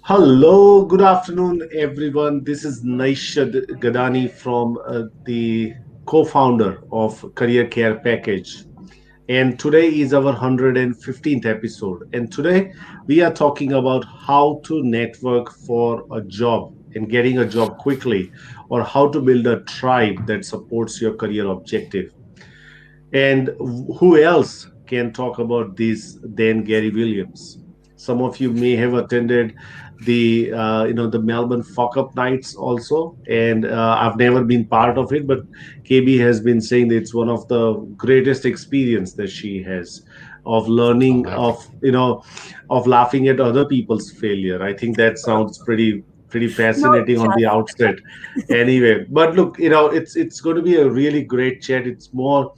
Hello, good afternoon, everyone. This is Naishad Gadani from the co-founder of Career Care Package. And today is our 115th episode. And today we are talking about how to network for a job and getting a job quickly, or how to build a tribe that supports your career objective. And who else can talk about this than Gary Williams? Some of you may have attended the Melbourne Fuck Up Nights also, and I've never been part of it, but KB has been saying that it's one of the greatest experience that she has of learning Amazing. of laughing at other people's failure. I think that sounds pretty Not fascinating on the just. outset. Anyway, but look, it's going to be a really great chat. It's more,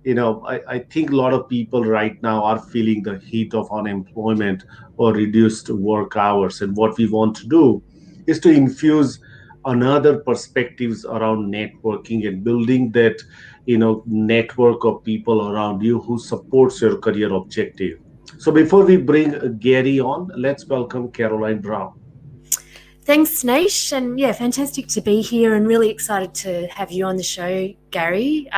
I think a lot of people right now are feeling the heat of unemployment or reduced work hours. And what we want to do is to infuse another perspectives around networking and building that, network of people around you who supports your career objective. So before we bring Gary on, let's welcome Caroline Brown. Thanks, Naish. And yeah, fantastic to be here and really excited to have you on the show, Gary.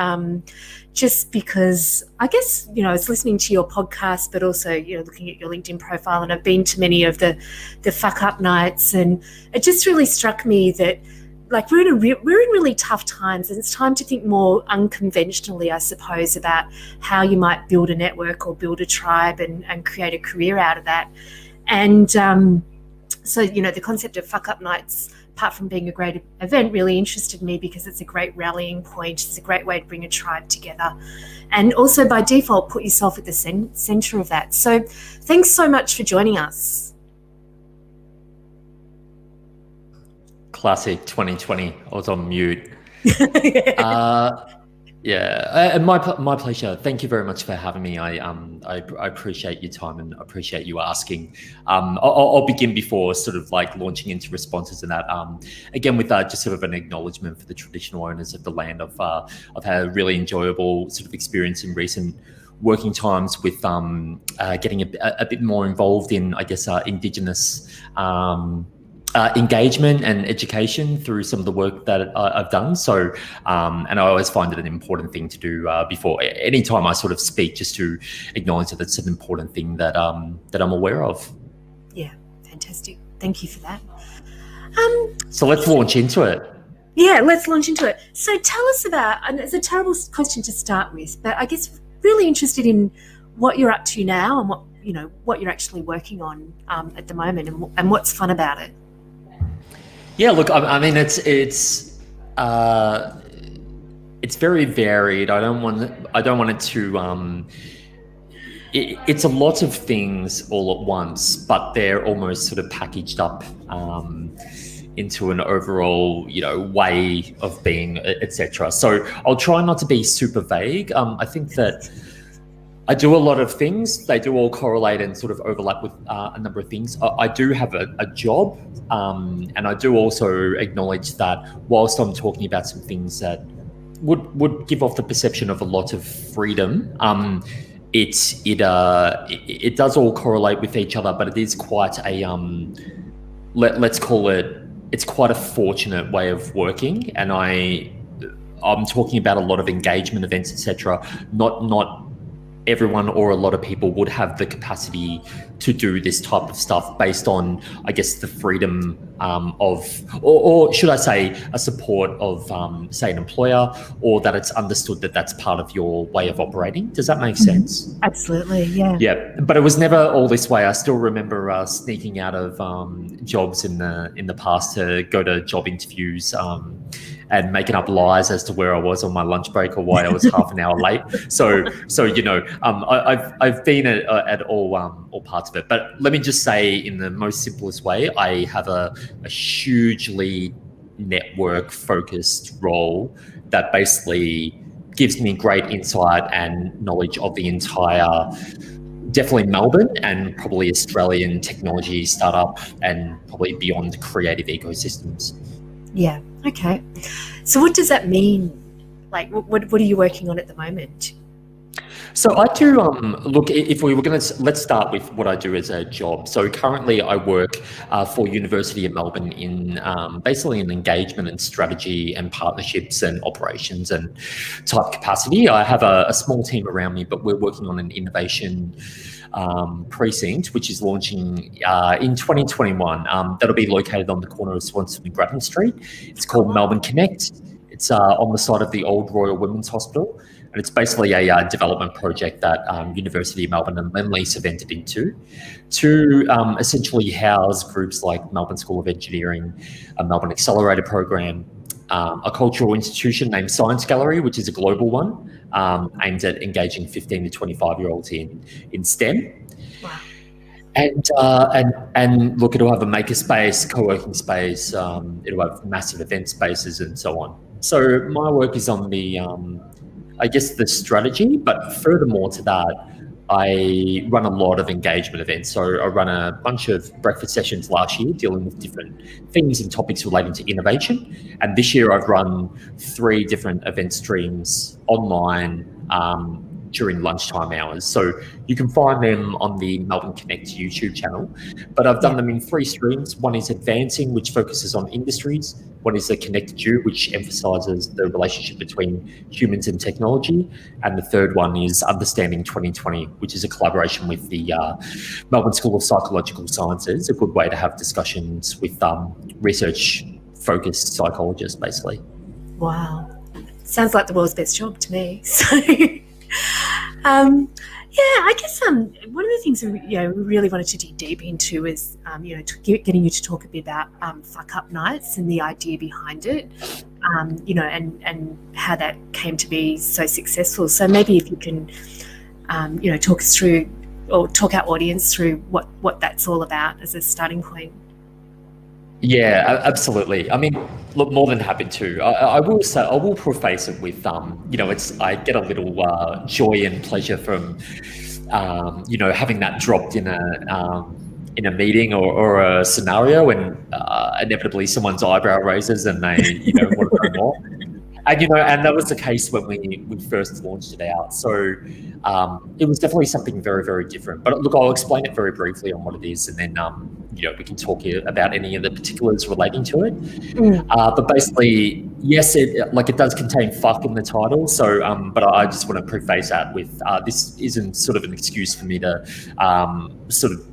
Just because I guess, I was listening to your podcast, but also, looking at your LinkedIn profile, and I've been to many of the fuck up nights. And it just really struck me that like we're in really tough times, and it's time to think more unconventionally, I suppose, about how you might build a network or build a tribe and create a career out of that. And so, the concept of fuck up nights, apart from being a great event, really interested me because it's a great rallying point. It's a great way to bring a tribe together. And also by default, put yourself at the center of that. So thanks so much for joining us. Classic 2020. I was on mute. My pleasure. Thank you very much for having me. I appreciate your time and appreciate you asking. I'll begin before sort of like launching into responses and that. Again, with just sort of an acknowledgement for the traditional owners of the land. I've had a really enjoyable sort of experience in recent working times with getting a bit more involved in, I guess, Indigenous engagement and education through some of the work that I've done. So, and I always find it an important thing to do before any time I sort of speak, just to acknowledge that it's an important thing that that I'm aware of. Yeah, fantastic. Thank you for that. So let's launch into it. Yeah, let's launch into it. So tell us about, and it's a terrible question to start with, but I guess really interested in what you're up to now and what you're actually working on at the moment, and what's fun about it. Yeah, look, I mean, it's very varied. I don't want it to. It's a lot of things all at once, but they're almost sort of packaged up into an overall, way of being, etc. So I'll try not to be super vague. I think that I do a lot of things. They do all correlate and sort of overlap with a number of things. I do have a job, and I do also acknowledge that whilst I'm talking about some things that would give off the perception of a lot of freedom, it does all correlate with each other, but it is quite a let's call it, it's quite a fortunate way of working, and I'm talking about a lot of engagement events, etc. Not everyone or a lot of people would have the capacity to do this type of stuff based on, I guess, the freedom or should I say, a support of, say, an employer, or that it's understood that that's part of your way of operating. Does that make sense? Absolutely, yeah. Yeah, but it was never all this way. I still remember sneaking out of jobs in the past to go to job interviews, and making up lies as to where I was on my lunch break or why I was half an hour late. So I've been at all parts of it. But let me just say, in the most simplest way, I have a hugely network focused role that basically gives me great insight and knowledge of the entire, definitely Melbourne and probably Australian technology startup and probably beyond creative ecosystems. Yeah. Okay. So what does that mean? Like, what are you working on at the moment? So I do look. If we were going to, let's start with what I do as a job. So currently, I work for University of Melbourne in basically an engagement and strategy and partnerships and operations and type capacity. I have a small team around me, but we're working on an innovation precinct, which is launching in 2021. That'll be located on the corner of Swanston and Grattan Street. It's called Melbourne Connect. It's on the site of the old Royal Women's Hospital. And it's basically a development project that University of Melbourne and Lendlease have entered into to essentially house groups like Melbourne School of Engineering, a Melbourne Accelerator Program, a cultural institution named Science Gallery, which is a global one, aimed at engaging 15 to 25-year-olds in STEM. Wow. And look, it'll have a maker space, co-working space, it'll have massive event spaces and so on. So my work is on the I guess the strategy, but furthermore to that, I run a lot of engagement events. So I run a bunch of breakfast sessions last year dealing with different themes and topics relating to innovation. And this year I've run 3 different event streams online during lunchtime hours. So you can find them on the Melbourne Connect YouTube channel, but I've done them in 3 streams. One is Advancing, which focuses on industries. One is the Connected You, which emphasizes the relationship between humans and technology. And the third one is Understanding 2020, which is a collaboration with the Melbourne School of Psychological Sciences, a good way to have discussions with research-focused psychologists, basically. Wow. Sounds like the world's best job to me. So, I guess one of the things we really wanted to dig deep into is getting you to talk a bit about fuck up nights and the idea behind it, and how that came to be so successful. So maybe if you can, talk us through or talk our audience through what that's all about as a starting point. Yeah, absolutely. I mean, look, more than happy to. I will say, I will preface it with, I get a little joy and pleasure from, having that dropped in a meeting or a scenario, and inevitably someone's eyebrow raises and they, want to know more. And that was the case when we first launched it out. So it was definitely something very, very different. But look, I'll explain it very briefly on what it is, and then we can talk about any of the particulars relating to it. But basically, yes, it does contain fuck in the title. So, but I just want to preface that with this isn't sort of an excuse for me to sort of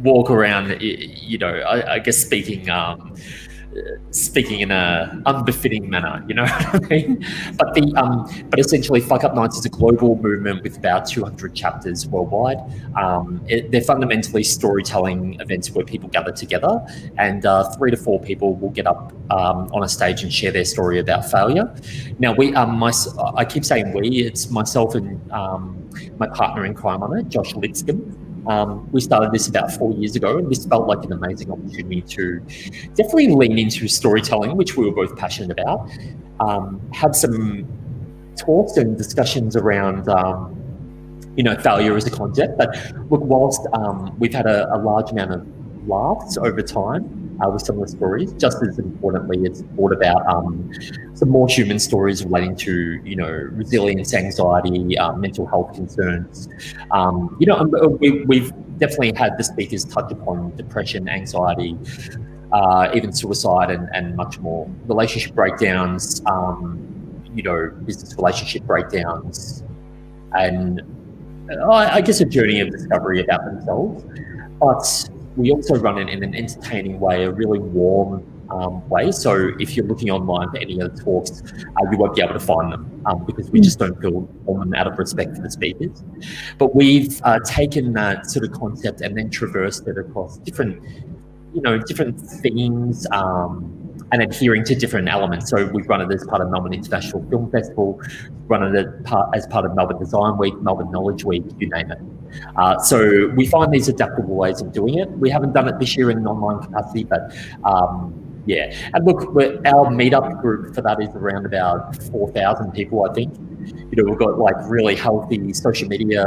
walk around, I guess speaking in a unbefitting manner, you know what I mean? But essentially, Fuck Up Nights is a global movement with about 200 chapters worldwide. They're fundamentally storytelling events where people gather together, and 3 to 4 people will get up on a stage and share their story about failure. Now, I keep saying we. It's myself and my partner in crime on it, Josh Lipscomb. We started this about 4 years ago, and this felt like an amazing opportunity to definitely lean into storytelling, which we were both passionate about, have some talks and discussions around, failure as a concept. But look, whilst we've had a large amount of laughs over time with some of the stories, just as importantly, it's brought about some more human stories relating to, resilience, anxiety, mental health concerns. We've definitely had the speakers touch upon depression, anxiety, even suicide, and much more. Relationship breakdowns, business relationship breakdowns, and I guess a journey of discovery about themselves. But we also run it in an entertaining way, a really warm way. So if you're looking online for any of the talks, you won't be able to find them because we just don't film them out of respect for the speakers. But we've taken that sort of concept and then traversed it across different themes and adhering to different elements. So we've run it as part of Melbourne International Film Festival, run it as part of Melbourne Design Week, Melbourne Knowledge Week, you name it. So we find these adaptable ways of doing it. We haven't done it this year in an online capacity, but yeah. And look, our meetup group for that is around about 4,000 people, I think. We've got like really healthy social media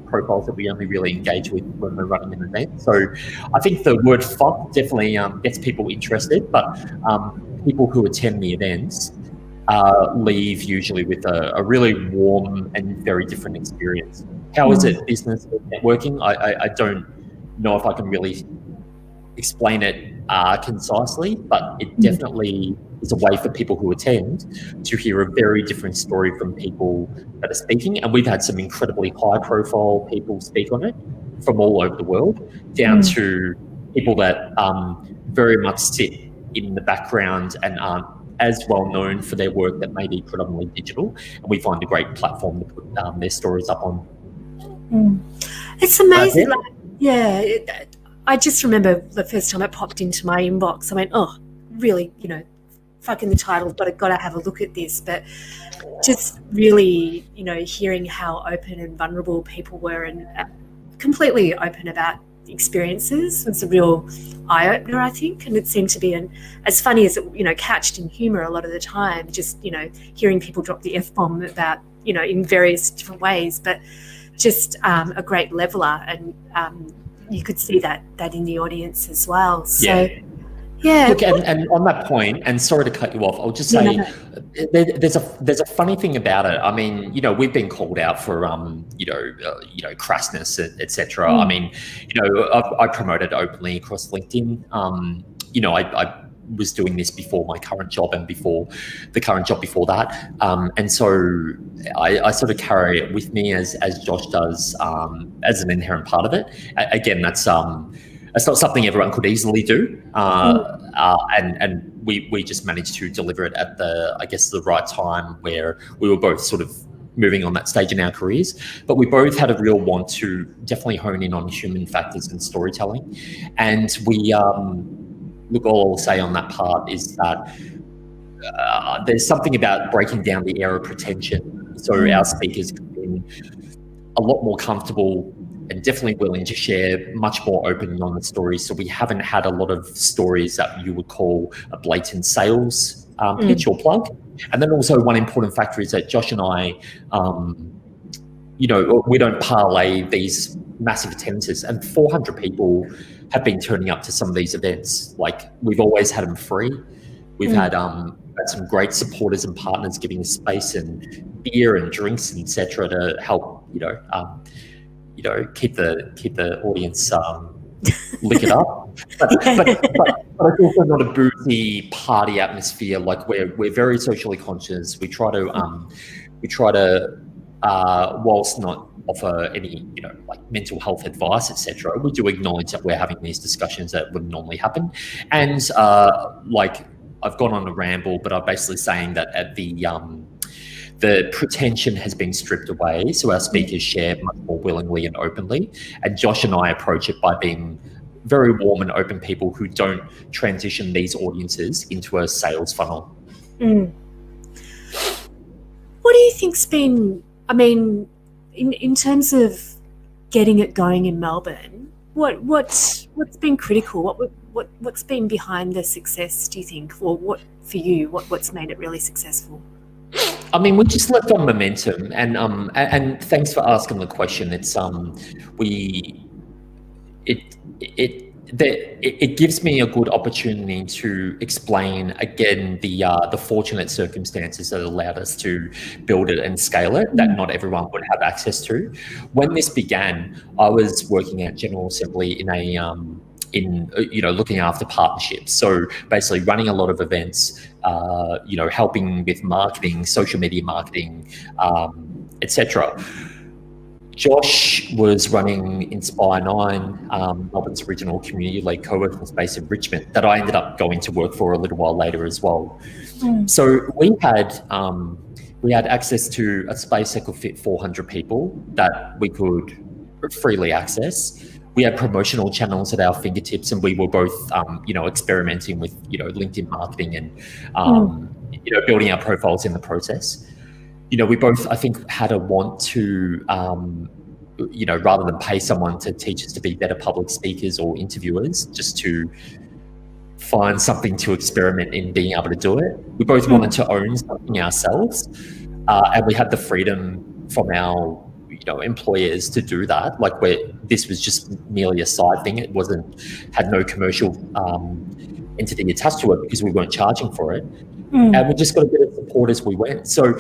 profiles that we only really engage with when we're running an event. So I think the word fuck definitely gets people interested, but people who attend the events leave usually with a really warm and very different experience. How is it business networking? I don't know if I can really explain it concisely, but it definitely is a way for people who attend to hear a very different story from people that are speaking. And we've had some incredibly high profile people speak on it from all over the world, down to people that very much sit in the background and aren't as well known for their work that may be predominantly digital. And we find a great platform to put their stories up on. It's amazing. I just remember the first time it popped into my inbox, I went, oh, really, fucking the title, but I've got to have a look at this. But just really, hearing how open and vulnerable people were and completely open about experiences was a real eye-opener, I think. And it seemed to be as funny as it, couched in humour a lot of the time, just, hearing people drop the F-bomb about, in various different ways, but just a great leveller. And you could see that in the audience as well. So, yeah. Look, and on that point, and sorry to cut you off, I'll just say there's a funny thing about it. I mean, we've been called out for crassness, etc. I mean, I promoted openly across LinkedIn. I was doing this before my current job and before the current job before that, and so I sort of carry it with me as Josh does, as an inherent part of it. Again, that's not something everyone could easily do, and we just managed to deliver it at the right time, where we were both sort of moving on that stage in our careers. But we both had a real want to definitely hone in on human factors and storytelling, and we look, all I'll say on that part is that there's something about breaking down the air of pretension. So our speakers have been a lot more comfortable and definitely willing to share much more openly on the stories. So we haven't had a lot of stories that you would call a blatant sales pitch or plug. And then also one important factor is that Josh and I, we don't parlay these massive attendances, and 400 people have been turning up to some of these events. Like, we've always had them free. We've had some great supporters and partners giving us space and beer and drinks, etc., to help keep the audience liquid up. But it's also not a boozy party atmosphere. Like, we're very socially conscious. We try to whilst not offer any mental health advice, etc., we do acknowledge that we're having these discussions that wouldn't normally happen. And I've gone on a ramble, but I'm basically saying that at the pretension has been stripped away, so our speakers share much more willingly and openly. And Josh and I approach it by being very warm and open people who don't transition these audiences into a sales funnel. What do you think's been, in terms of getting it going in Melbourne, what's been critical? What's been behind the success, do you think? Or what, for you, what's made it really successful? We just left on momentum, and thanks for asking the question. It's it gives me a good opportunity to explain again the fortunate circumstances that allowed us to build it and scale it, that not everyone would have access to. When this began, I was working at General Assembly in looking after partnerships, so basically running a lot of events, helping with marketing, social media marketing, etc. Josh was running Inspire 9, Melbourne's original community-led co-working space in Richmond, that I ended up going to work for a little while later as well. So we had access to a space that could fit 400 people that we could freely access. We had promotional channels at our fingertips, and we were both, experimenting with, LinkedIn marketing and, building our profiles in the process. We both, I think, had a want to, rather than pay someone to teach us to be better public speakers or interviewers, just to find something to experiment in being able to do it. We both wanted to own something ourselves, and we had the freedom from our employers to do that. Like, this was just merely a side thing. It had no commercial entity attached to it because we weren't charging for it. and we just got a bit of support as we went. So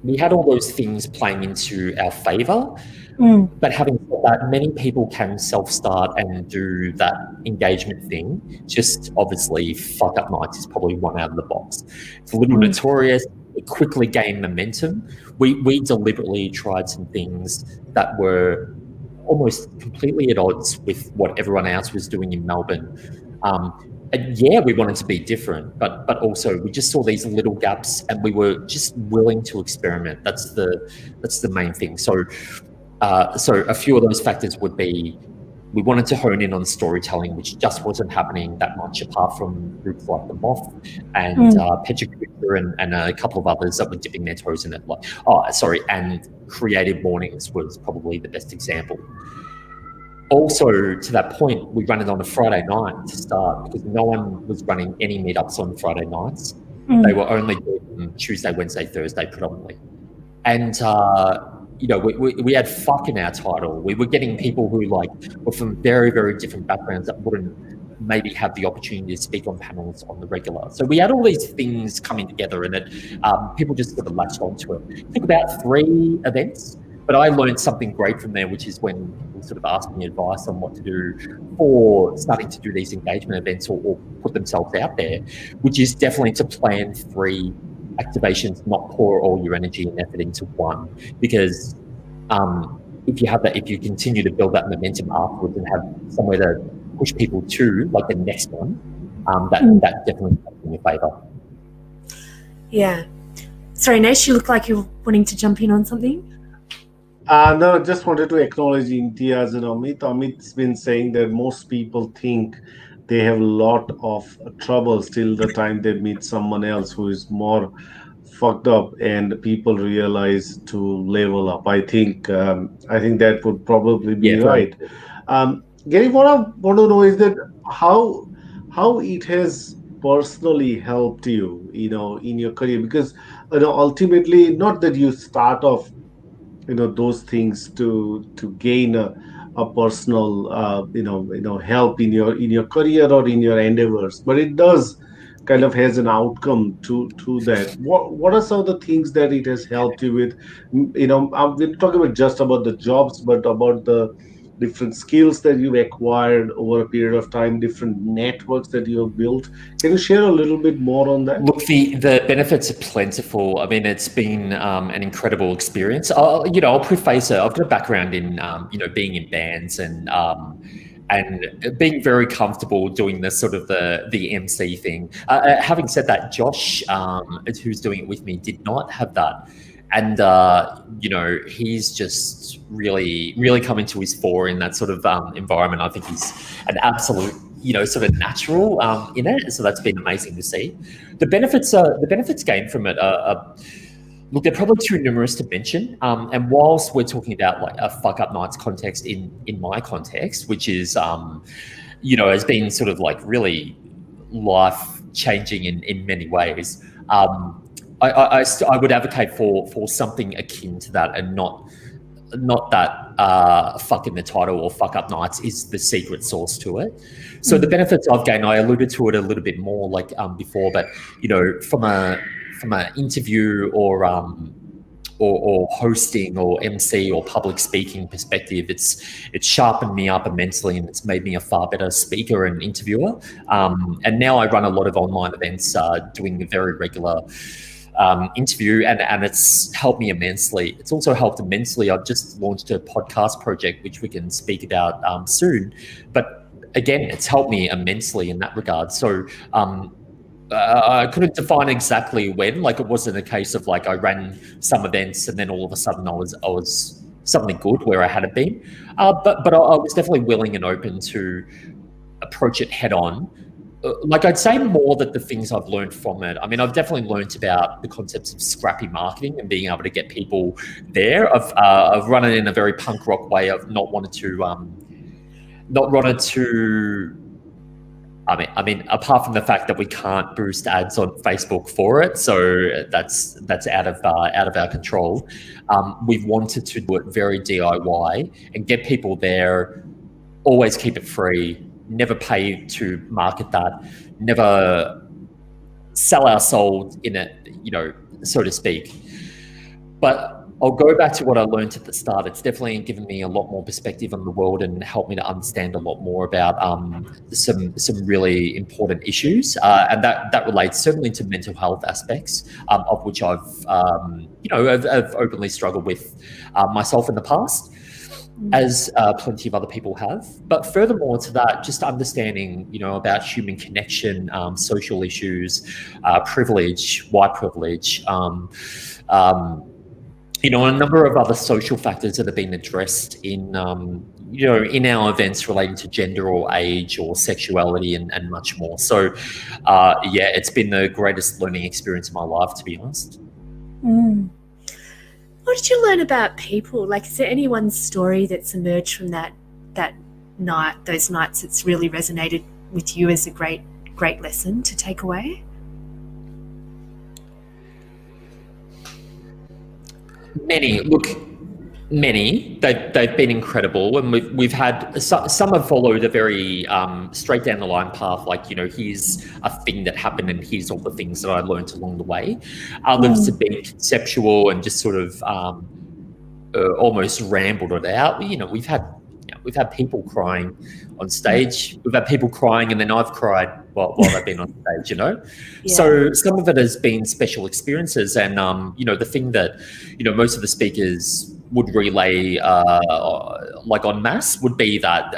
we had all those things playing into our favor. But having said that, many people can self-start and do that engagement thing. Just obviously, fuck up nights is probably one out of the box. It's a little notorious. It quickly gained momentum. We deliberately tried some things that were almost completely at odds with what everyone else was doing in Melbourne. And yeah, we wanted to be different, but also we just saw these little gaps, and we were just willing to experiment. That's the main thing. So a few of those factors would be, we wanted to hone in on storytelling, which just wasn't happening that much apart from groups like The Moth and Petra Kuchar and a couple of others that were dipping their toes in it. And Creative Mornings was probably the best example. Also, to that point, we ran it on a Friday night to start because no one was running any meetups on Friday nights. They were only doing Tuesday, Wednesday, Thursday predominantly. And we had fuck in our title. We were getting people who were from very, very different backgrounds that wouldn't maybe have the opportunity to speak on panels on the regular. So we had all these things coming together, and people just sort of latched onto it. I think about 3 events, but I learned something great from there, which is when people sort of asked me advice on what to do for starting to do these engagement events or put themselves out there, which is definitely to plan 3 activations, not pour all your energy and effort into one. Because if you continue to build that momentum afterwards and have somewhere to push people to, like the next one, that definitely comes in your favour. Yeah. Sorry, Nash, you look like you're wanting to jump in on something. No, I just wanted to acknowledge Imtiaz and Amit. Amit's been saying that most people think they have a lot of troubles till the time they meet someone else who is more fucked up, and people realize to level up. I think that would probably be right. Gary, what I want to know is that how it has personally helped you, in your career, because ultimately, not that you start off those things to gain a personal help in your career or in your endeavors, but it does kind of has an outcome to that. What are some of the things that it has helped you with? We're not talking just about the jobs, but about the different skills that you've acquired over a period of time, different networks that you have built. Can you share a little bit more on that? Look, the benefits are plentiful. I mean, it's been an incredible experience. I'll preface it. I've got a background in being in bands and being very comfortable doing this sort of the MC thing. Having said that, Josh, who's doing it with me, did not have that. And, he's just really, really coming to his fore in that sort of environment. I think he's an absolute, sort of natural in it. So that's been amazing to see. The benefits gained from it look, they're probably too numerous to mention. And whilst we're talking about like a fuck up nights context in my context, which is, has been sort of like really life changing in many ways. I would advocate for something akin to that, and not that fuck in the title or fuck up nights is the secret sauce to it. So the benefits I've gained, I alluded to it a little bit more like before, but from an interview or hosting or MC or public speaking perspective, it's sharpened me up immensely, and it's made me a far better speaker and interviewer. And now I run a lot of online events, doing a very regular interview, and it's helped me immensely. It's also helped immensely. I've just launched a podcast project, which we can speak about soon. But again, it's helped me immensely in that regard. So I couldn't define exactly when. Like, it wasn't a case of like I ran some events and then all of a sudden I was something good where I hadn't been. But I was definitely willing and open to approach it head on. Like, I'd say more that the things I've learned from it. I mean, I've definitely learned about the concepts of scrappy marketing and being able to get people there. I've run it in a very punk rock way. I've not wanted to. I mean, apart from the fact that we can't boost ads on Facebook for it, so that's out of our control. We've wanted to do it very DIY and get people there. Always keep it free. Never pay to market that. Never sell our soul in it, so to speak. But I'll go back to what I learned at the start. It's definitely given me a lot more perspective on the world and helped me to understand a lot more about some really important issues, and that relates certainly to mental health aspects, of which I've openly struggled with myself in the past, as plenty of other people have. But furthermore to that, just understanding, about human connection, social issues, privilege, white privilege, a number of other social factors that have been addressed in in our events relating to gender or age or sexuality and much more. So, it's been the greatest learning experience of my life, to be honest. What did you learn about people? Like, is there any one story that's emerged from that night, those nights, that's really resonated with you as a great lesson to take away? Many. They've been incredible, and we've had some have followed a very straight down the line path. Like, here's a thing that happened, and here's all the things that I learned along the way. Others have been conceptual and just sort of almost rambled it out. We've had people crying on stage. We've had people crying, and then I've cried while they've been on stage, Yeah. So some of it has been special experiences, and the thing that most of the speakers would relay like en masse would be that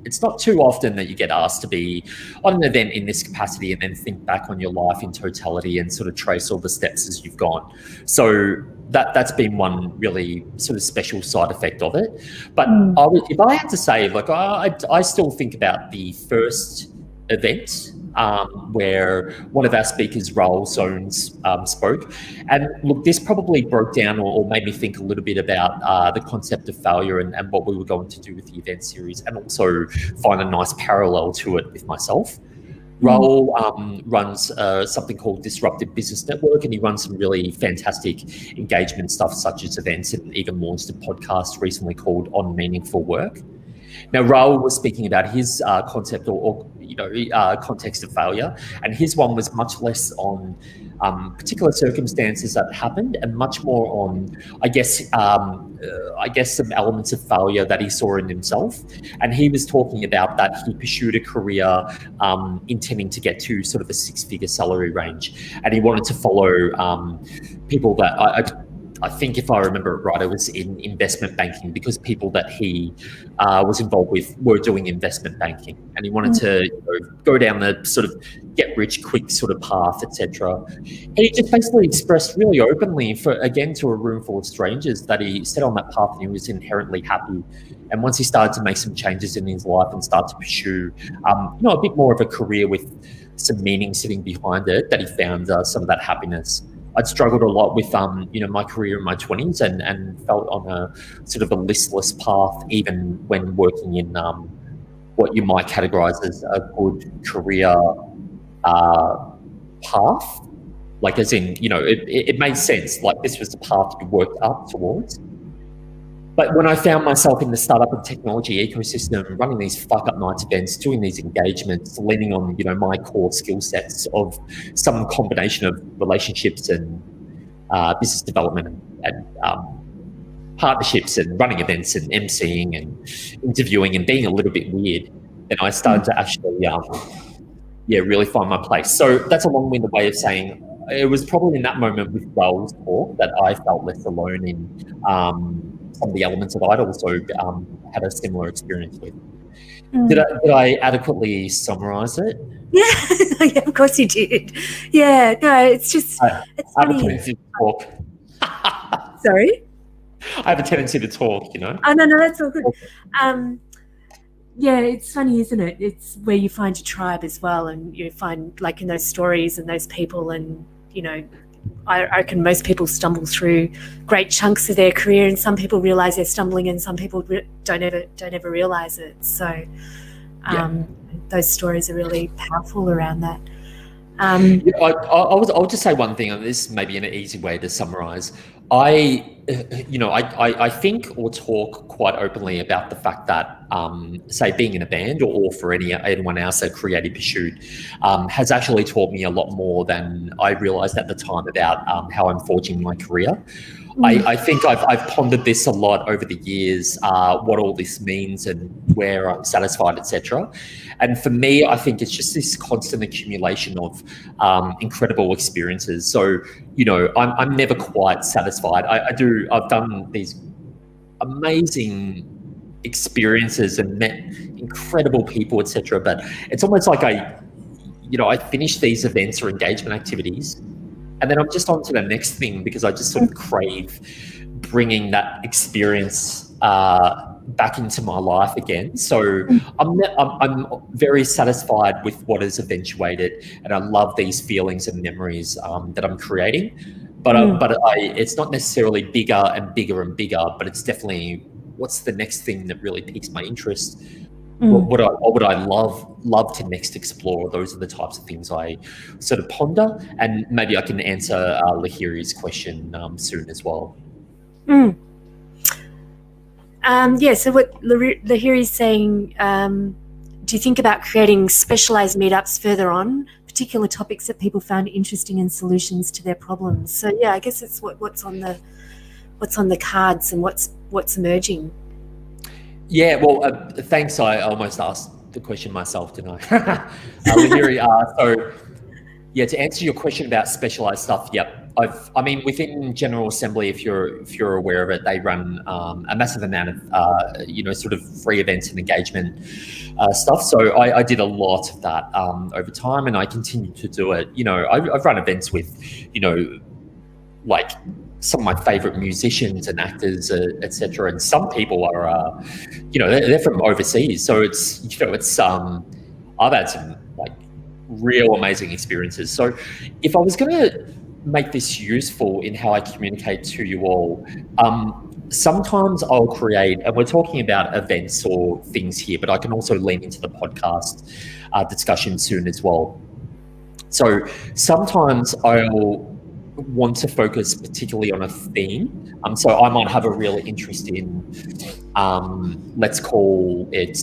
it's not too often that you get asked to be on an event in this capacity and then think back on your life in totality and sort of trace all the steps as you've gone. So that's been one really sort of special side effect of it. But if I had to say, like, I still think about the first event where one of our speakers, Raoul Zones, spoke. And look, this probably broke down or made me think a little bit about the concept of failure and what we were going to do with the event series, and also find a nice parallel to it with myself. Raoul runs something called Disruptive Business Network, and he runs some really fantastic engagement stuff, such as events, and even launched a podcast recently called On Meaningful Work. Now, Raoul was speaking about his concept or context of failure, and his one was much less on particular circumstances that happened, and much more on, I guess, some elements of failure that he saw in himself. And he was talking about that he pursued a career intending to get to sort of a six-figure salary range, and he wanted to follow people that I think, if I remember it right, it was in investment banking, because people that he was involved with were doing investment banking, and he wanted to go down the sort of get rich quick sort of path, etc. And he just basically expressed really openly, to a room full of strangers, that he set on that path and he was inherently happy. And once he started to make some changes in his life and start to pursue, a bit more of a career with some meaning sitting behind it, that he found some of that happiness. I'd struggled a lot with, my career in my 20s and felt on a sort of a listless path, even when working in what you might categorize as a good career path. Like, as in, it made sense. Like, this was the path you worked up towards. But when I found myself in the startup and technology ecosystem, running these fuck-up nights events, doing these engagements, leaning on, my core skill sets of some combination of relationships and business development and partnerships and running events and emceeing and interviewing and being a little bit weird, then I started to actually, really find my place. So that's a long-winded way of saying it was probably in that moment with Raoul's talk that I felt less alone in some of the elements that I'd also had a similar experience with. Did I adequately summarize it? Yeah, yeah, of course you did. Yeah, no, it's just, it's I have a funny. tendency to talk. Sorry? I have a tendency to talk, Oh, no, that's all good. Yeah, it's funny, isn't it? It's where you find your tribe as well, and you find, like, in those stories and those people, and, I reckon most people stumble through great chunks of their career, and some people realise they're stumbling, and some people don't ever realise it. So those stories are really powerful around that. I'll just say one thing, and this may be an easy way to summarise. I think or talk quite openly about the fact that say, being in a band or for anyone else, a creative pursuit, has actually taught me a lot more than I realised at the time about how I'm forging my career. I think I've pondered this a lot over the years, what all this means and where I'm satisfied, etc. And for me, I think it's just this constant accumulation of incredible experiences. So, I'm never quite satisfied. I've done these amazing experiences and met incredible people, etc. But it's almost like I finish these events or engagement activities, and then I'm just on to the next thing because I just sort of crave bringing that experience back into my life again. So I'm very satisfied with what has eventuated, and I love these feelings and memories that I'm creating. But it's not necessarily bigger and bigger and bigger, but it's definitely what's the next thing that really piques my interest. What would I love to next explore? Those are the types of things I sort of ponder, and maybe I can answer Lahiri's question soon as well. So what Lahiri's saying, do you think about creating specialised meetups further on, particular topics that people found interesting and solutions to their problems? So I guess it's what's on the cards and what's emerging. Yeah, well, thanks. I almost asked the question myself, didn't I? Lahiri, to answer your question about specialised stuff, yep. Within General Assembly, if you're aware of it, they run a massive amount of sort of free events and engagement stuff. So I did a lot of that over time, and I continue to do it. I've run events with, like some of my favourite musicians and actors, etc. And some people are, they're from overseas. So I've had some like real amazing experiences. So if I was going to make this useful in how I communicate to you all, sometimes I'll create, and we're talking about events or things here, but I can also lean into the podcast discussion soon as well. So sometimes I'll want to focus particularly on a theme. So I might have a real interest in, let's call it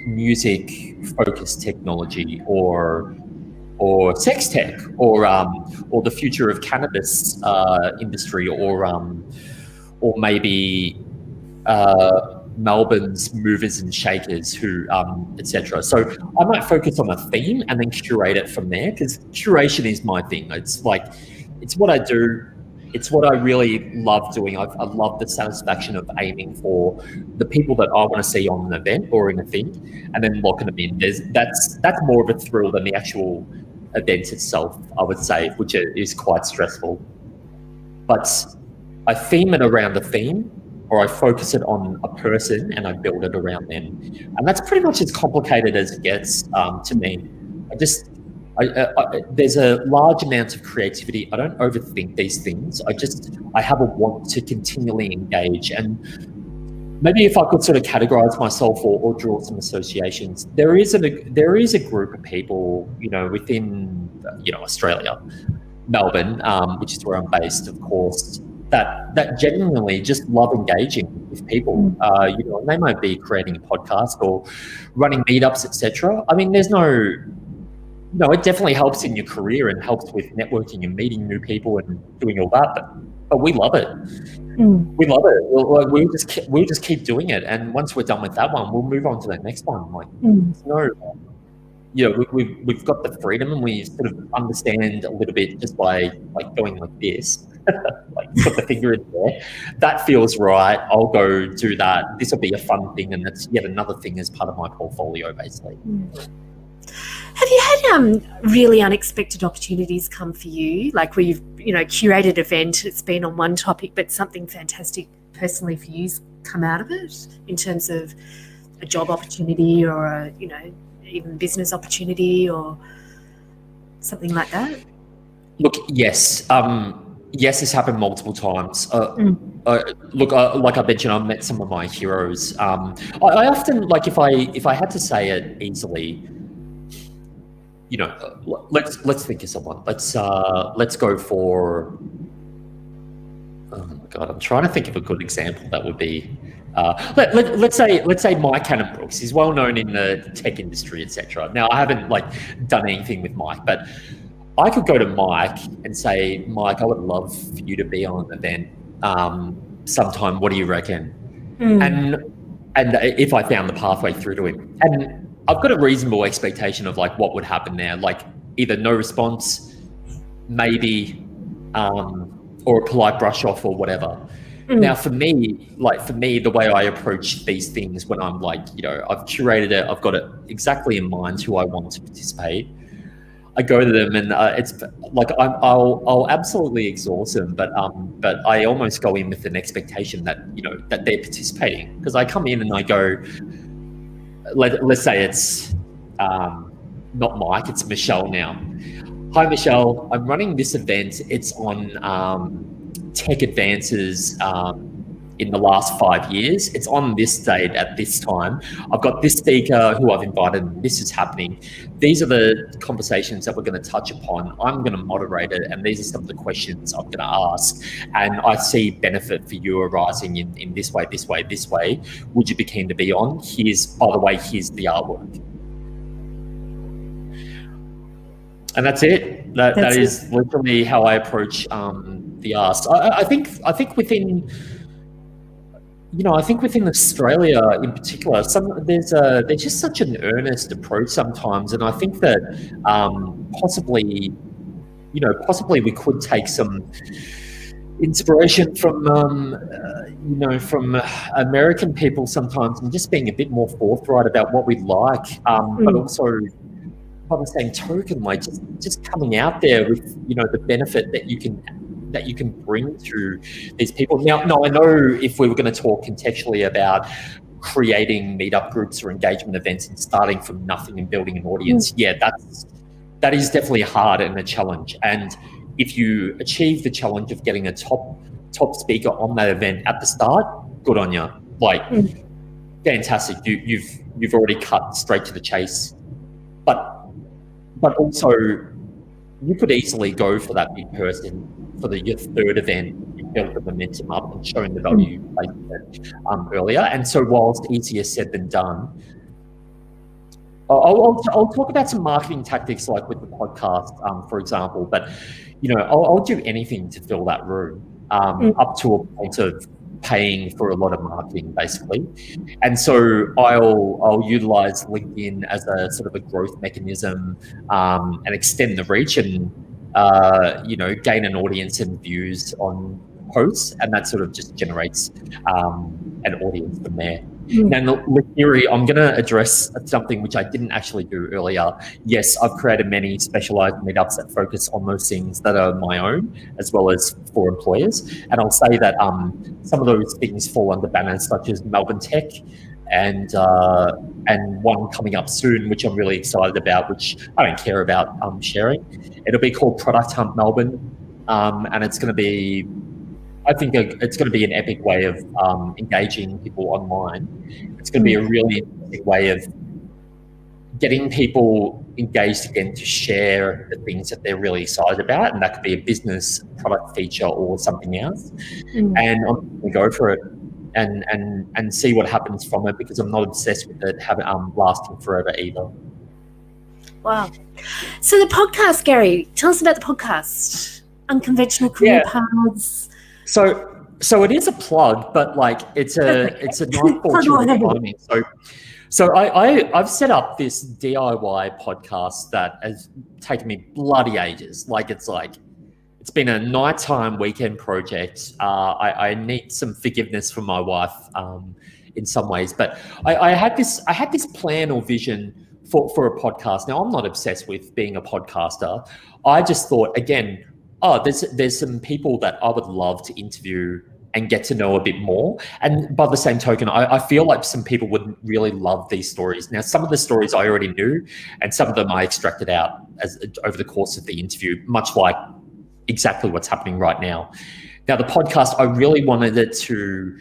music-focused technology, or sex tech, or the future of cannabis industry, or maybe Melbourne's movers and shakers, who etc. So I might focus on a theme and then curate it from there, because curation is my thing. It's what I do. It's what I really love doing. I love the satisfaction of aiming for the people that I want to see on an event or in a thing, and then locking them in. That's more of a thrill than the actual event itself, I would say, which is quite stressful. But I theme it around a theme, or I focus it on a person and I build it around them. And that's pretty much as complicated as it gets to me. There's a large amount of creativity. I don't overthink these things. I have a want to continually engage. And maybe if I could sort of categorize myself or draw some associations, there is a group of people, within, Australia, Melbourne, which is where I'm based, of course, that genuinely just love engaging with people. And they might be creating a podcast or running meetups, etc. I mean, it definitely helps in your career and helps with networking and meeting new people and doing all that. But we love it. We love it. We'll just keep doing it. And once we're done with that one, we'll move on to the next one. We've got the freedom, and we sort of understand a little bit just by going like this, like put the finger in there. That feels right. I'll go do that. This will be a fun thing, and that's yet another thing as part of my portfolio, basically. Have you had really unexpected opportunities come for you, like where you've curated an event, it's been on one topic, but something fantastic personally for you's come out of it in terms of a job opportunity or a even business opportunity or something like that? Look, yes. Yes, it's happened multiple times. Like I mentioned, I've met some of my heroes. I often, if I had to say it easily, let's think of someone. Let's go for Oh my God, I'm trying to think of a good example that would be. Let's say Mike Cannon-Brookes. He's well known in the tech industry, etc. Now, I haven't done anything with Mike, but I could go to Mike and say, Mike, I would love for you to be on an event sometime. What do you reckon? And if I found the pathway through to him, and I've got a reasonable expectation of what would happen there, either no response, maybe, or a polite brush off or whatever. Now, for me, the way I approach these things when I'm I've curated it, I've got it exactly in mind who I want to participate. I go to them and it's I'll absolutely exhaust them, but I almost go in with an expectation that that they're participating, because I come in and I go, let's say it's not Mike, it's Michelle now. Hi Michelle, I'm running this event. It's on tech advances in the last 5 years. It's on this date at this time. I've got this speaker who I've invited, and this is happening. These are the conversations that we're going to touch upon. I'm going to moderate it, and these are some of the questions I'm going to ask. And I see benefit for you arising in this way, this way, this way. Would you be keen to be on? By the way, here's the artwork. And that's it. That is literally how I approach the ask. I think within Australia in particular, there's just such an earnest approach sometimes, and I think that possibly we could take some inspiration from American people sometimes, and just being a bit more forthright about what we like, but also by the same token, just coming out there with the benefit that you can bring to these people. Now, I know if we were going to talk contextually about creating meetup groups or engagement events and starting from nothing and building an audience, that is definitely hard and a challenge. And if you achieve the challenge of getting a top speaker on that event at the start, good on you. Fantastic. You've already cut straight to the chase. But also, you could easily go for that big person for your third event. You built the momentum up and showing the value earlier. And so, whilst easier said than done, I'll talk about some marketing tactics, like with the podcast, for example. But I'll do anything to fill that room, up to a point of paying for a lot of marketing, basically. And so I'll utilize LinkedIn as a sort of a growth mechanism, and extend the reach, and gain an audience and views on posts, and that sort of just generates an audience from there. Now, Lahiri, I'm going to address something which I didn't actually do earlier. Yes, I've created many specialized meetups that focus on those things that are my own, as well as for employers. And I'll say that some of those things fall under banners such as Melbourne Tech, and one coming up soon, which I'm really excited about, which I don't care about sharing. It'll be called Product Hunt Melbourne, and it's going to be, I think it's going to be an epic way of engaging people online. It's going to be a really interesting way of getting people engaged again to share the things that they're really excited about, and that could be a business product feature or something else. And I'm going to go for it and see what happens from it, because I'm not obsessed with it lasting forever either. Wow. So the podcast, Gary, tell us about the podcast. Unconventional career paths. So it is a plug, but it's a nice fortune timing. So I've set up this DIY podcast that has taken me bloody ages. It's been a nighttime weekend project. I need some forgiveness from my wife in some ways, but I had this plan or vision for a podcast. Now, I'm not obsessed with being a podcaster. I just thought, again, there's some people that I would love to interview and get to know a bit more. And by the same token, I feel like some people would really love these stories. Now, some of the stories I already knew, and some of them I extracted out over the course of the interview, much like exactly what's happening right now. Now, the podcast, I really wanted it to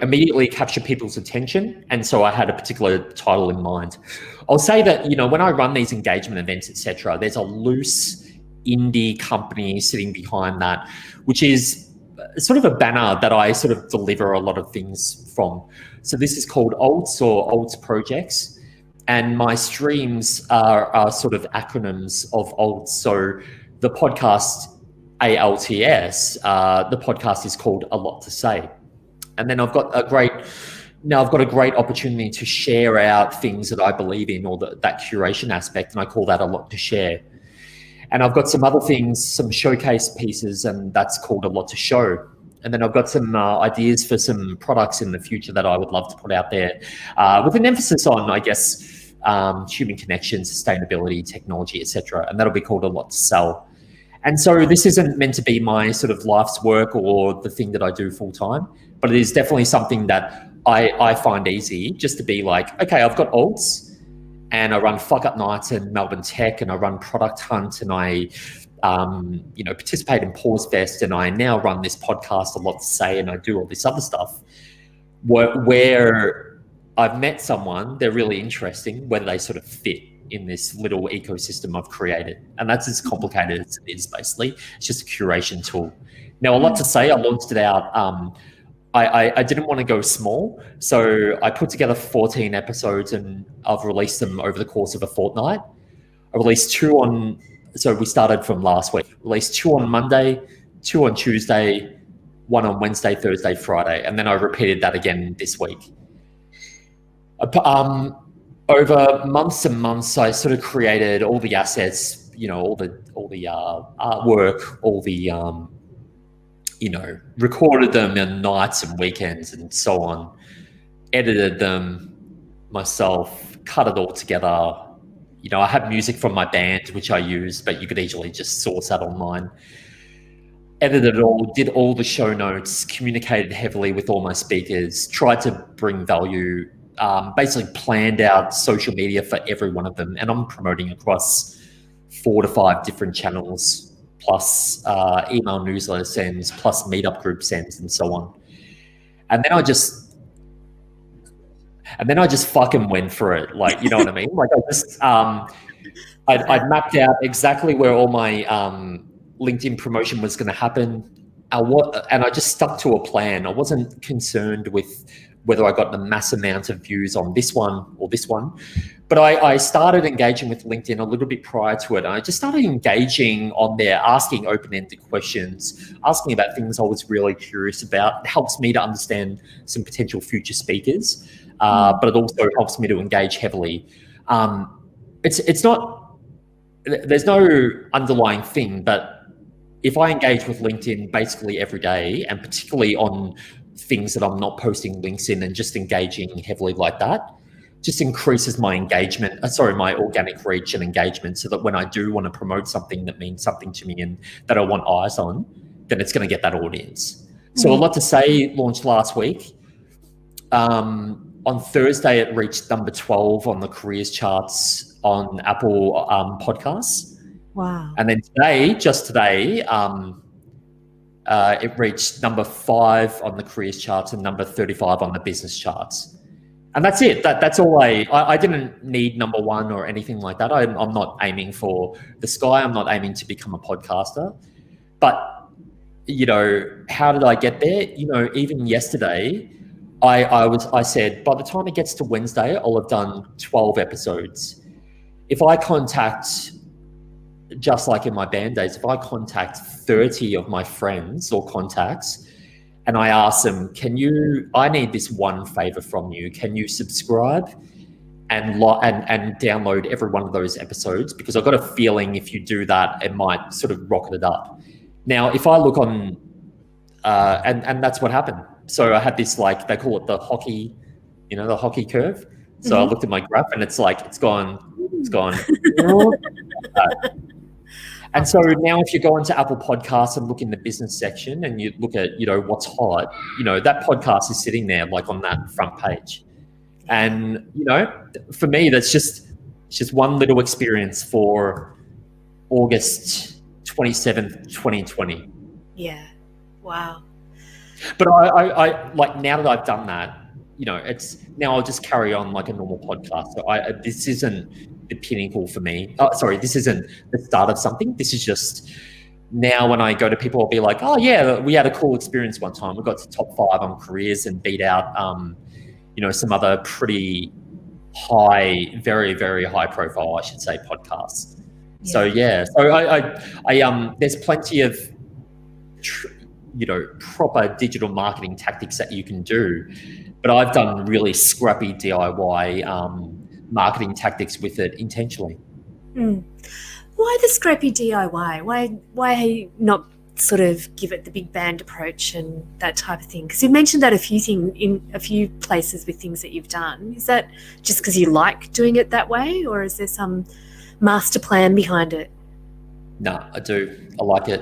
immediately capture people's attention. And so I had a particular title in mind. I'll say that, when I run these engagement events, etc., there's a loose indie company sitting behind that, which is sort of a banner that I sort of deliver a lot of things from. So this is called Olds, or Olds Projects, and my streams are sort of acronyms of Olds. So the podcast ALTS, the podcast is called A Lot to Say. And then I've got a great opportunity to share out things that I believe in, or that curation aspect, and I call that A Lot to Share. And I've got some other things, some showcase pieces, and that's called A Lot to Show. And then I've got some ideas for some products in the future that I would love to put out there, with an emphasis on, I guess, human connection, sustainability, technology, etc. And that'll be called A Lot to Sell. And so this isn't meant to be my sort of life's work or the thing that I do full time, but it is definitely something that I find easy, just to be like, okay, I've got Olds, and I run Fuck Up Nights and Melbourne Tech, and I run Product Hunt, and I participate in Pause Fest, and I now run this podcast, A Lot to Say, and I do all this other stuff where I've met someone, they're really interesting, whether they sort of fit in this little ecosystem I've created. And that's as complicated as it is, basically. It's just a curation tool. Now, A Lot to Say, I launched it out. I didn't want to go small, so I put together 14 episodes, and I've released them over the course of a fortnight. I released 2 so we started from last week. Released 2 on Monday, 2 on Tuesday, 1 on Wednesday, Thursday, Friday, and then I repeated that again this week. Over months and months, I sort of created all the assets, all the artwork, all the recorded them in nights and weekends and so on, edited them myself, cut it all together. I have music from my band, which I use, but you could easily just source that online. Edited it all, did all the show notes, communicated heavily with all my speakers, tried to bring value, basically planned out social media for every one of them. And I'm promoting across 4 to 5 different channels, plus email newsletter sends, plus meetup group sends, and so on. And then I just fucking went for it. Like, you know what I mean? Like, I'd mapped out exactly where all my LinkedIn promotion was going to happen. And I just stuck to a plan. I wasn't concerned with whether I got the mass amount of views on this one or this one. But I started engaging with LinkedIn a little bit prior to it. And I just started engaging on there, asking open-ended questions, asking about things I was really curious about. It helps me to understand some potential future speakers, but it also helps me to engage heavily. It's not, there's no underlying thing, but if I engage with LinkedIn basically every day, and particularly on things that I'm not posting links in, and just engaging heavily like that, just increases my engagement, my organic reach and engagement, so that when I do want to promote something that means something to me and that I want eyes on, then it's going to get that audience. So A Lot to Say launched last week. On Thursday, it reached number 12 on the careers charts on Apple Podcasts. Wow. And then today, it reached number 5 on the careers charts and number 35 on the business charts. And that's it. That's all I didn't need number 1 or anything like that. I'm not aiming for the sky. I'm not aiming to become a podcaster. But, how did I get there? Even yesterday, I said, by the time it gets to Wednesday, I'll have done 12 episodes. If I contact, just like in my band days, if I contact 30 of my friends or contacts, and I ask them, I need this one favor from you. Can you subscribe and download every one of those episodes? Because I've got a feeling if you do that, it might sort of rocket it up. Now, if I look on, and that's what happened. So I had this, they call it the hockey, the hockey curve. So I looked at my graph, and it's gone. And so now if you go into Apple Podcasts and look in the business section and you look at, what's hot, that podcast is sitting there on that front page. And, for me, that's just one little experience for August 27th, 2020. Yeah. Wow. But I now that I've done that, it's now I'll just carry on like a normal podcast. So this isn't the pinnacle for me. Oh, sorry, this isn't the start of something. This is just now when I go to people, I'll be like, oh yeah, we had a cool experience one time. We got to top 5 on careers and beat out, some other pretty high, very, very high profile, I should say, podcasts. Yeah. So yeah, so I there's plenty of, proper digital marketing tactics that you can do, but I've done really scrappy DIY marketing tactics with it intentionally. Why the scrappy DIY? Why not sort of give it the big band approach and that type of thing? Because you mentioned that in a few places with things that you've done. Is that just because you like doing it that way, or is there some master plan behind it? No, I do. I like it.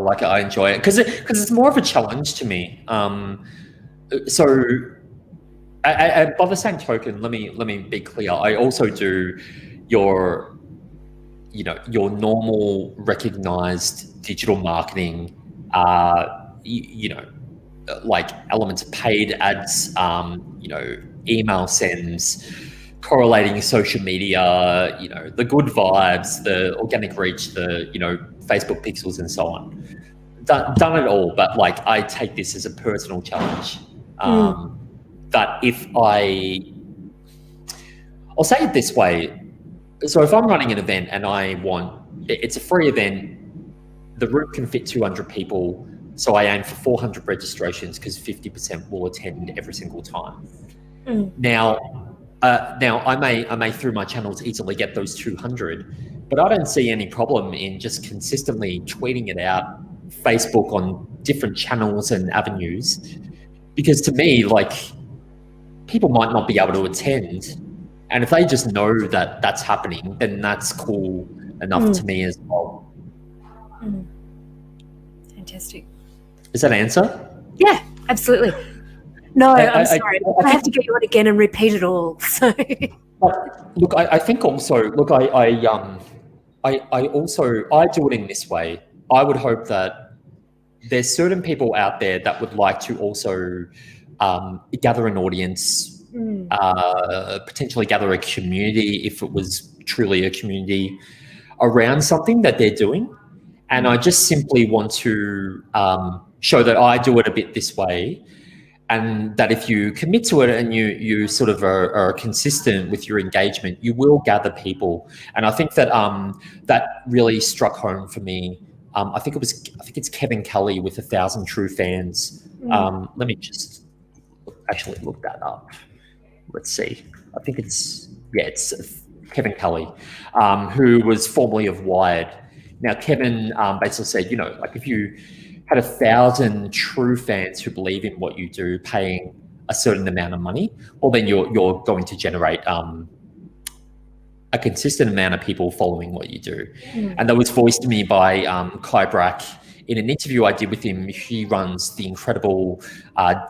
I enjoy it because it's more of a challenge to me. So, by the same token, let me be clear. I also do your normal recognized digital marketing, like elements of paid ads, email sends, correlating social media, the good vibes, the organic reach, the, Facebook pixels and so on. Done it all, but like I take this as a personal challenge. That I'll say it this way. So if I'm running an event and it's a free event, the room can fit 200 people. So I aim for 400 registrations because 50% will attend every single time. Now I may through my channels easily get those 200, but I don't see any problem in just consistently tweeting it out, Facebook on different channels and avenues, because to me, like, people might not be able to attend. And if they just know that that's happening, then that's cool enough to me as well. Fantastic. Is that an answer? Yeah, absolutely. No, I'm sorry. I have to get you on again and repeat it all. So. Look, I think also, look, I do it in this way. I would hope that there's certain people out there that would like to also gather an audience, potentially gather a community, if it was truly a community, around something that they're doing. And I just simply want to show that I do it a bit this way, and that if you commit to it and you sort of are consistent with your engagement, you will gather people. And I think that that really struck home for me. I think it's Kevin Kelly with 1,000 True Fans. Let me just actually look that up. Let's see. I think it's Kevin Kelly, who was formerly of Wired. Now, Kevin basically said, like if you had 1,000 true fans who believe in what you do, paying a certain amount of money, well, then you're going to generate a consistent amount of people following what you do. And that was voiced to me by Kai Brack in an interview I did with him. He runs the incredible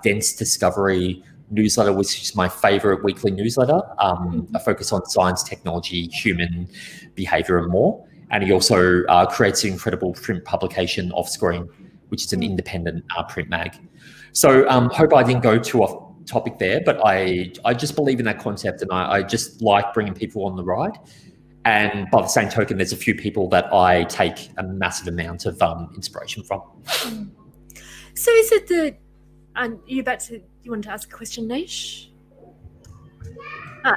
Dense Discovery newsletter, which is my favorite weekly newsletter. I focus on science, technology, human behavior, and more. And he also creates an incredible print publication, Offscreen, which is an independent print mag. So hope I didn't go too off topic there, but I just believe in that concept, and I just like bringing people on the ride. And by the same token, there's a few people that I take a massive amount of inspiration from. So is it you wanted to ask a question, Nish?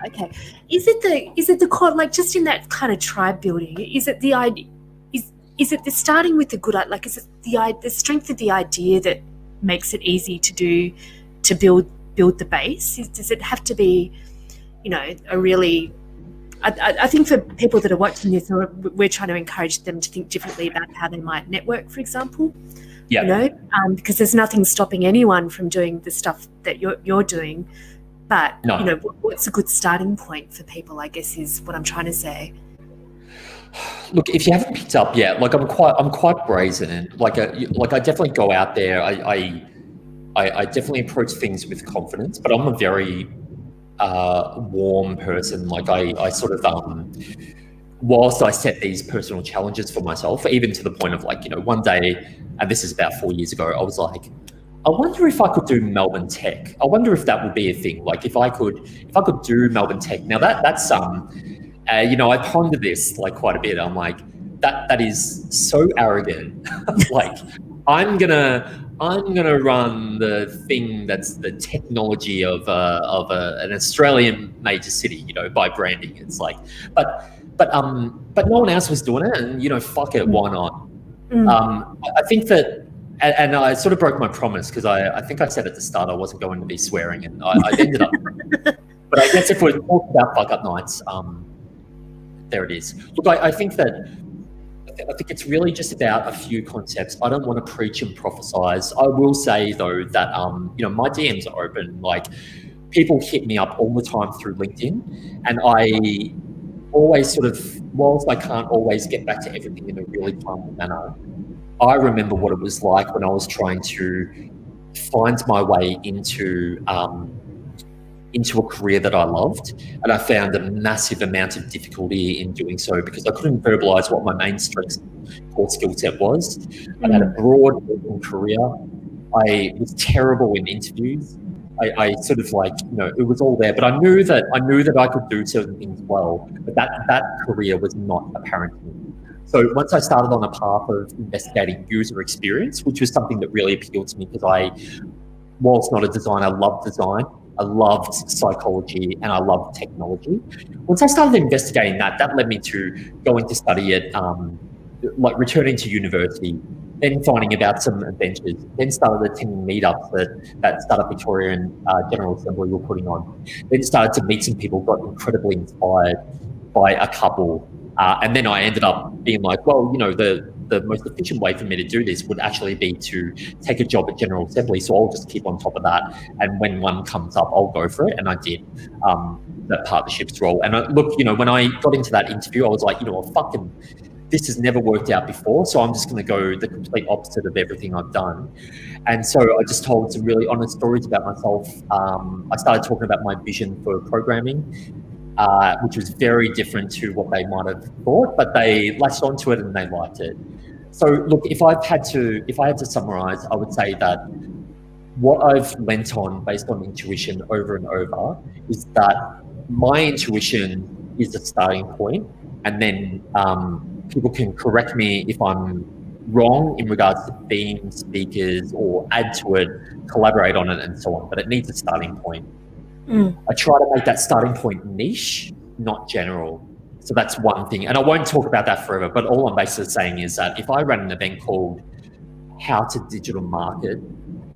Okay. Is it the like just in that kind of tribe building? Is it the idea? Is it the starting with the good? Like, is it the strength of the idea that makes it easy to build the base? Does it have to be, a really? I think for people that are watching this, we're trying to encourage them to think differently about how they might network, for example. Yeah. Because there's nothing stopping anyone from doing the stuff that you're doing. But, what's a good starting point for people, I guess, is what I'm trying to say. Look, if you haven't picked up yet, like I'm quite brazen. Like I definitely go out there. I definitely approach things with confidence, but I'm a very warm person. Like I sort of, whilst I set these personal challenges for myself, even to the point of like, one day, and this is about 4 years ago, I was like, I wonder if I could do Melbourne Tech. I wonder if that would be a thing. Like if I could do Melbourne Tech. Now that's I ponder this like quite a bit. I'm like, that is so arrogant. Like, I'm gonna run the thing that's the technology of an Australian major city, by branding. It's like, but no one else was doing it, and fuck it, why not? I think that, and I sort of broke my promise because I think I said at the start I wasn't going to be swearing, and I ended up. But I guess if we're talking about fuck up nights, there it is. Look, I think it's really just about a few concepts. I don't want to preach and prophesize. I will say though that my DMs are open. Like, people hit me up all the time through LinkedIn, and I always sort of, whilst I can't always get back to everything in a really timely manner, I remember what it was like when I was trying to find my way into a career that I loved, and I found a massive amount of difficulty in doing so because I couldn't verbalize what my main strengths and core skill set was. I had a broad career. I was terrible in interviews. I sort of like, it was all there, but I knew that I could do certain things well, but that career was not apparent to me. So once I started on a path of investigating user experience, which was something that really appealed to me because whilst not a designer, I loved design. I loved psychology and I loved technology. Once I started investigating that led me to going to study at, like returning to university, then finding about some adventures, then started attending meetups that Startup Victoria and General Assembly were putting on. Then started to meet some people, got incredibly inspired by a couple. And then I ended up being like, well, the most efficient way for me to do this would actually be to take a job at General Assembly. So I'll just keep on top of that. And when one comes up, I'll go for it. And I did that partnerships role. And look, when I got into that interview, I was like, this has never worked out before. So I'm just going to go the complete opposite of everything I've done. And so I just told some really honest stories about myself. I started talking about my vision for programming, which was very different to what they might have thought, but they latched onto it and they liked it. So look, if I had to summarize, I would say that what I've lent on based on intuition over and over is that my intuition is the starting point, and then people can correct me if I'm wrong in regards to themes, speakers, or add to it, collaborate on it, and so on. But it needs a starting point. I try to make that starting point niche, not general. So that's one thing. And I won't talk about that forever, but all I'm basically saying is that if I ran an event called How to Digital Market,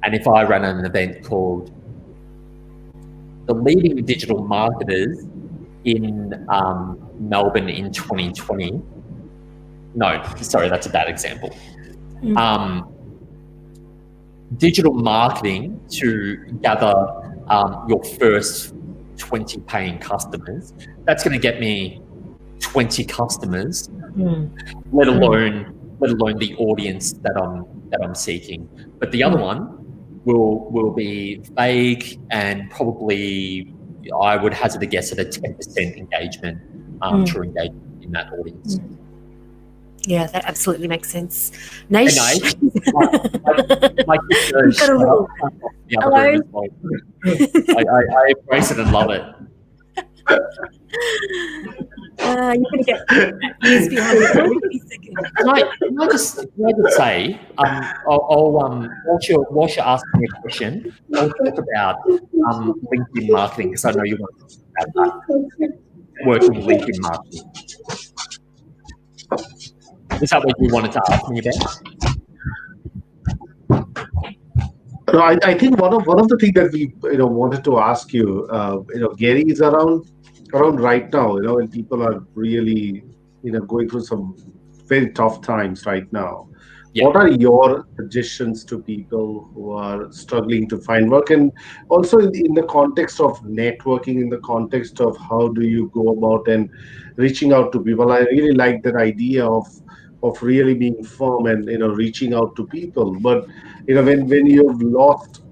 and if I ran an event called The Leading Digital Marketers in Melbourne in 2020, no, sorry, that's a bad example. Digital marketing to gather your first 20 paying customers, that's going to get me 20 customers, let alone the audience that I'm seeking. But the other one will be vague and probably, I would hazard a guess at a 10% engagement, true engagement in that audience. Yeah, that absolutely makes sense. Naish. Like Hello. I embrace it and love it. You're going to get years behind me. Can I just say, whilst you're asking me a question, I'll talk about LinkedIn marketing, because I know you want to talk about that. Working LinkedIn marketing. Is that what you wanted to ask me about? No, I think one of the things that we wanted to ask you, Gary is around right now, and people are really going through some very tough times right now. Yeah. What are your suggestions to people who are struggling to find work, and also in the context of networking, in the context of how do you go about and reaching out to people? I really like that idea of really being firm and reaching out to people. But when you've lost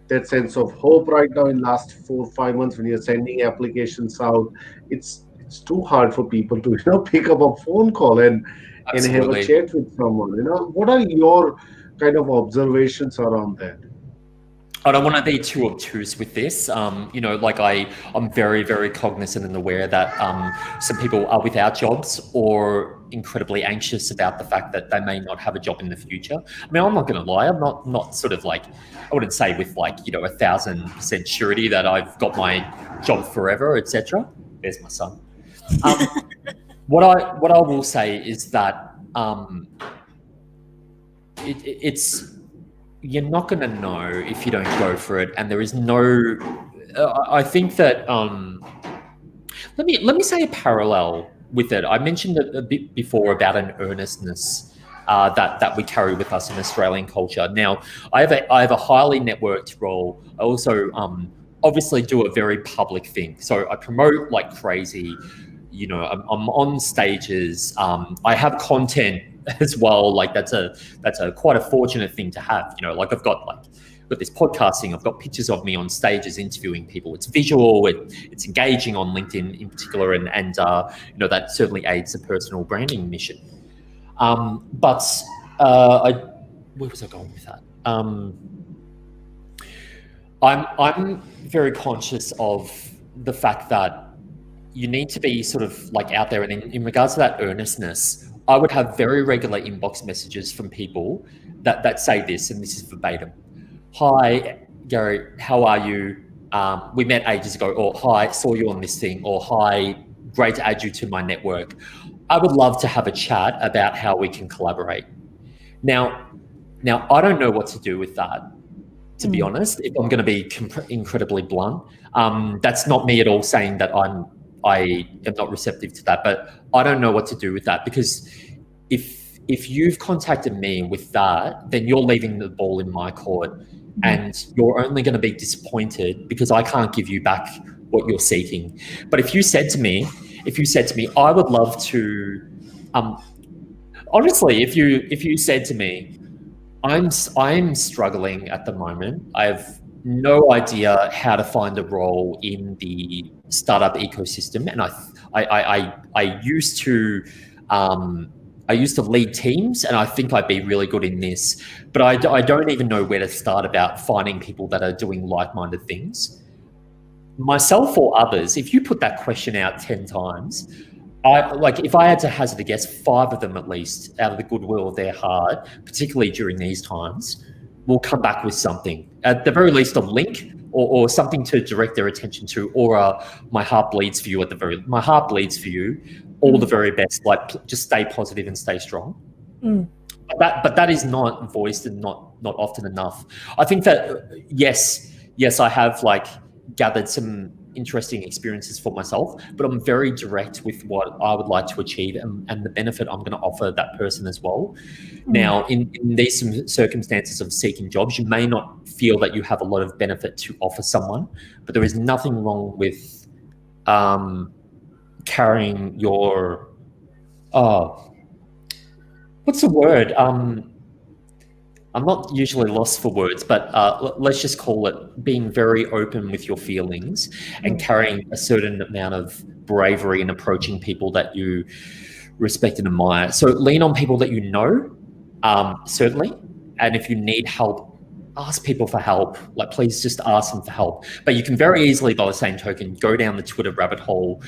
that sense of hope right now in last 4 or 5 months, when you're sending applications out, it's too hard for people to pick up a phone call and have a chat with someone. What are your kind of observations around that? I don't want to be too obtuse with this. Like I'm very, very cognizant and aware that some people are without jobs or incredibly anxious about the fact that they may not have a job in the future. I mean, I'm not going to lie. I'm not sort of like, I wouldn't say with 1,000% surety that I've got my job forever, etc. There's my son. What I will say is that it's you're not going to know if you don't go for it, and there is no. I think that let me say a parallel with it. I mentioned a bit before about an earnestness that we carry with us in Australian culture. Now, I have a highly networked role. I also obviously do a very public thing, so I promote like crazy. I'm on stages. I have content as well. Like that's a quite a fortunate thing to have. Like I've got this podcasting. I've got pictures of me on stages interviewing people. It's visual. It's engaging on LinkedIn in particular, and that certainly aids the personal branding mission. But where was I going with that? I'm very conscious of the fact that you need to be sort of like out there, and in regards to that earnestness, I would have very regular inbox messages from people that say this, and this is verbatim. Hi, Gary, how are you? We met ages ago, or hi, saw you on this thing, or hi, great to add you to my network. I would love to have a chat about how we can collaborate. Now, I don't know what to do with that, to be honest, if I'm going to be incredibly blunt. That's not me at all saying that I am not receptive to that, but I don't know what to do with that, because if you've contacted me with that, then you're leaving the ball in my court, and you're only going to be disappointed because I can't give you back what you're seeking. But if you said to me, I would love to, honestly, if you said to me, I'm struggling at the moment. I have no idea how to find a role in the startup ecosystem, and I used to lead teams, and I think I'd be really good in this, but I don't even know where to start about finding people that are doing like-minded things. Myself or others, if you put that question out 10 times, if I had to hazard a guess, 5 of them at least, out of the goodwill of their heart, particularly during these times, will come back with something. At the very least, a link or something to direct their attention to, or my heart bleeds for you my heart bleeds for you. All the very best. Like, just stay positive and stay strong. But that is not voiced, and not often enough. I think that yes, I have gathered some interesting experiences for myself, but I'm very direct with what I would like to achieve and the benefit I'm going to offer that person as well. Now, in these circumstances of seeking jobs, you may not feel that you have a lot of benefit to offer someone, but there is nothing wrong with carrying your what's the word? I'm not usually lost for words, but let's just call it being very open with your feelings and carrying a certain amount of bravery in approaching people that you respect and admire. So lean on people that you know, certainly. And if you need help, ask people for help. Please just ask them for help. But you can very easily, by the same token, go down the Twitter rabbit hole.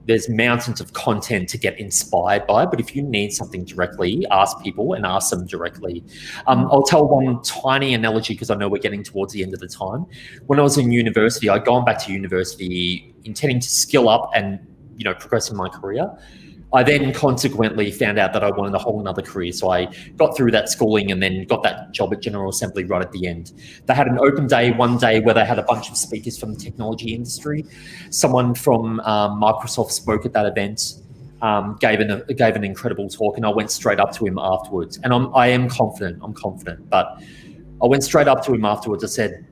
There's mountains of content to get inspired by, but if you need something directly, ask people and ask them directly. I'll tell one tiny analogy, because I know we're getting towards the end of the time. When I was in university, I'd gone back to university intending to skill up and progress in my career. I then consequently found out that I wanted a whole another career. So I got through that schooling and then got that job at General Assembly right at the end. They had an open day one day where they had a bunch of speakers from the technology industry. Someone from Microsoft spoke at that event, gave an incredible talk, and I went straight up to him afterwards. And I'm confident, but I went straight up to him afterwards. I said,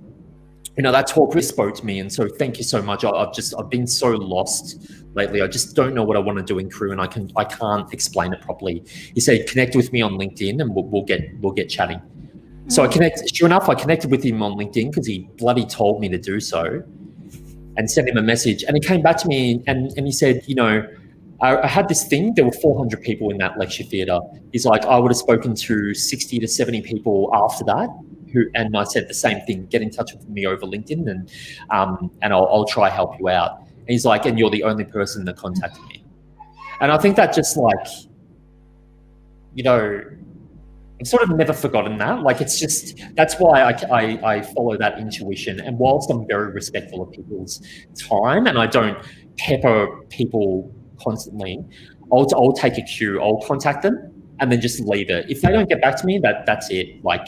that talk really spoke to me, and so thank you so much. I've been so lost lately. I just don't know what I want to do in crew, and I can't explain it properly. He said, connect with me on LinkedIn, and we'll get chatting. So I connected with him on LinkedIn because he bloody told me to do so, and sent him a message. And he came back to me and he said, I had this thing. There were 400 people in that lecture theatre. He's like, I would have spoken to 60 to 70 people after that and I said the same thing. Get in touch with me over LinkedIn, and I'll try help you out. And he's like, and you're the only person that contacted me. And I think that just like, you know, I've sort of never forgotten that. Like, it's just, that's why I follow that intuition. And whilst I'm very respectful of people's time and I don't pepper people constantly, I'll take a cue. I'll contact them and then just leave it. If they don't get back to me, that's it. Like,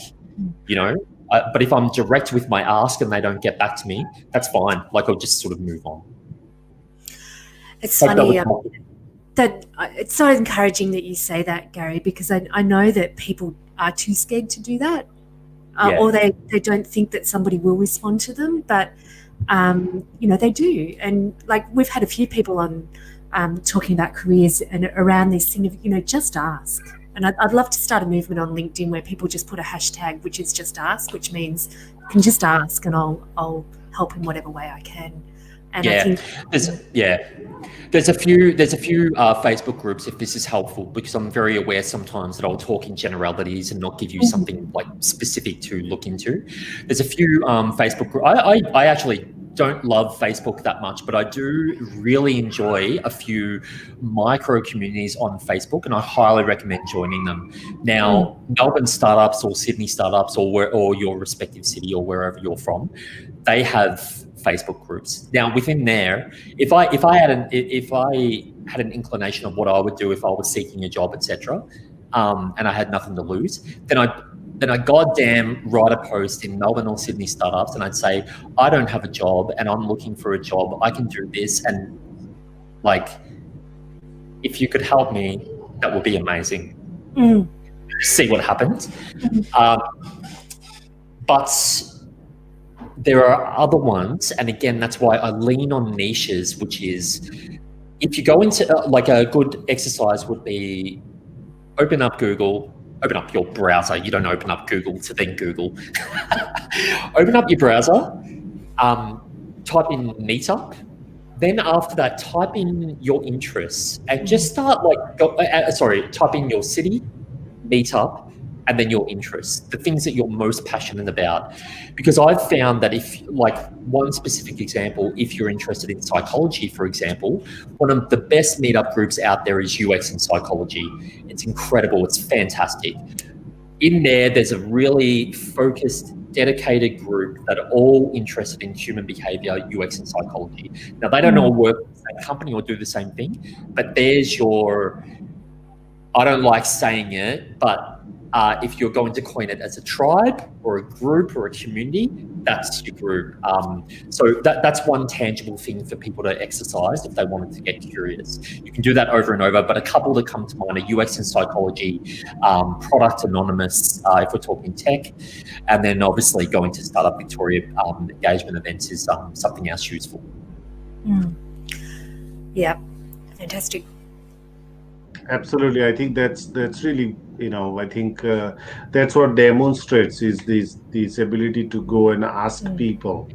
you know, but if I'm direct with my ask and they don't get back to me, that's fine. Like, I'll just sort of move on. It's funny. That it's so encouraging that you say that, Gary, because I know that people are too scared to do that, or they don't think that somebody will respond to them, but you know, they do. And like, we've had a few people on talking about careers and around this thing of, you know, just ask. And I'd love to start a movement on LinkedIn where people just put a hashtag, which is just ask, which means you can just ask and I'll help in whatever way I can. And I think there's a few Facebook groups, if this is helpful, because I'm very aware sometimes that I'll talk in generalities and not give you something like specific to look into. There's a few Facebook groups. I actually don't love Facebook that much, but I do really enjoy a few micro communities on Facebook, and I highly recommend joining them. Now, Melbourne startups or Sydney startups or your respective city or wherever you're from, they have Facebook groups. Now, within there, if I had an inclination of what I would do if I was seeking a job, etc., and I had nothing to lose, then I goddamn write a post in Melbourne or Sydney startups, and I'd say, I don't have a job and I'm looking for a job. I can do this, and like, if you could help me, that would be amazing. See what happens. But there are other ones, and again, that's why I lean on niches, which is, if you go into like, a good exercise would be open up Google, open up your browser. You don't open up Google to then Google. Open up your browser, type in Meetup. Then after that, type in your interests and just start type in your city, Meetup, and then your interests, the things that you're most passionate about. Because I've found that if, like, one specific example, if you're interested in psychology, for example, one of the best meetup groups out there is UX and Psychology. It's incredible. It's fantastic. In there's a really focused, dedicated group that are all interested in human behavior, UX and psychology. Now, they don't all work for the same company or do the same thing, but there's your, I don't like saying it, but if you're going to coin it as a tribe or a group or a community, that's your group. So that's one tangible thing for people to exercise if they wanted to get curious. You can do that over and over, but a couple that come to mind are UX and Psychology, Product Anonymous, if we're talking tech, and then obviously going to Startup Victoria engagement events is something else useful. Yeah, fantastic. Absolutely. I think that's really, you know, I think that's what demonstrates is this ability to go and ask people,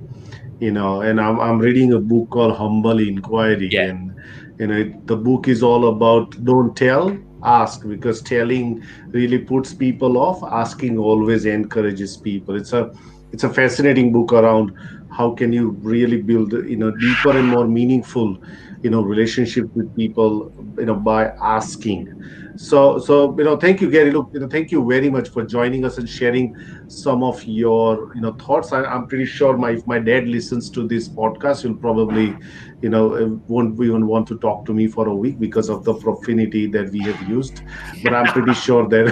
you know. And I'm reading a book called Humble Inquiry, and you know, the book is all about don't tell, ask, because telling really puts people off. Asking always encourages people. It's a fascinating book around how can you really build, you know, deeper and more meaningful, you know, relationship with people, you know, by asking. So you know, thank you, Gary. Look, you know, thank you very much for joining us and sharing some of your, you know, thoughts. I'm pretty sure if my dad listens to this podcast, he'll probably, you know, won't even want to talk to me for a week because of the profanity that we have used. But I'm pretty sure that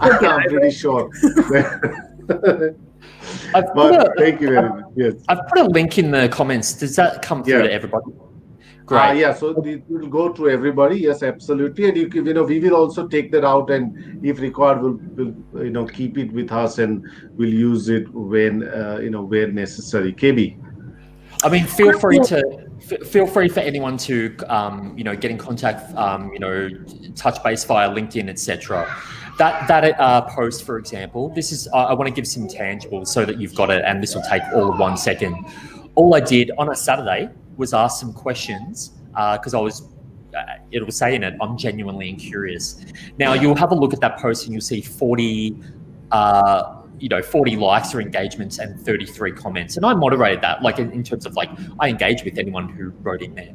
I'm pretty sure. Thank you very much. Yes, I've put a link in the comments. Does that come through to everybody? Great. Yeah, so it will go to everybody. Yes, absolutely. And you know, we will also take that out, and if required, we'll you know, keep it with us, and we'll use it when you know, where necessary. KB. I mean, feel free for anyone to you know, get in contact, you know, touch base via LinkedIn, etc. That post, for example, this is, I want to give some tangibles so that you've got it, and this will take all of 1 second. All I did on a Saturday was ask some questions because I was, it was saying it, I'm genuinely curious. Now, you'll have a look at that post and you'll see 40 40 likes or engagements and 33 comments. And I moderated that, like in terms of like, I engaged with anyone who wrote in there.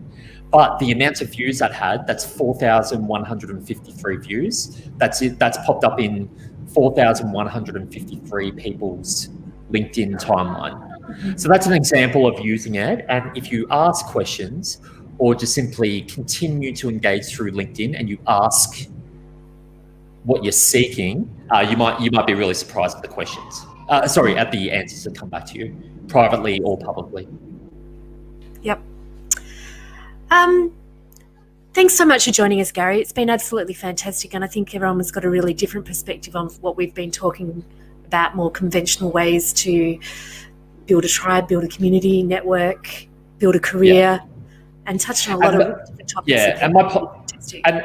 But the amount of views that had, that's 4,153 views. That's it. That's popped up in 4,153 people's LinkedIn timeline. So that's an example of using it. And if you ask questions or just simply continue to engage through LinkedIn and you ask what you're seeking, you might be really surprised at the questions. At the answers that come back to you, privately or publicly. Yep. Thanks so much for joining us, Gary. It's been absolutely fantastic, and I think everyone's got a really different perspective on what we've been talking about, more conventional ways to build a tribe, build a community, network, build a career, and touch on a lot of different topics. Yeah,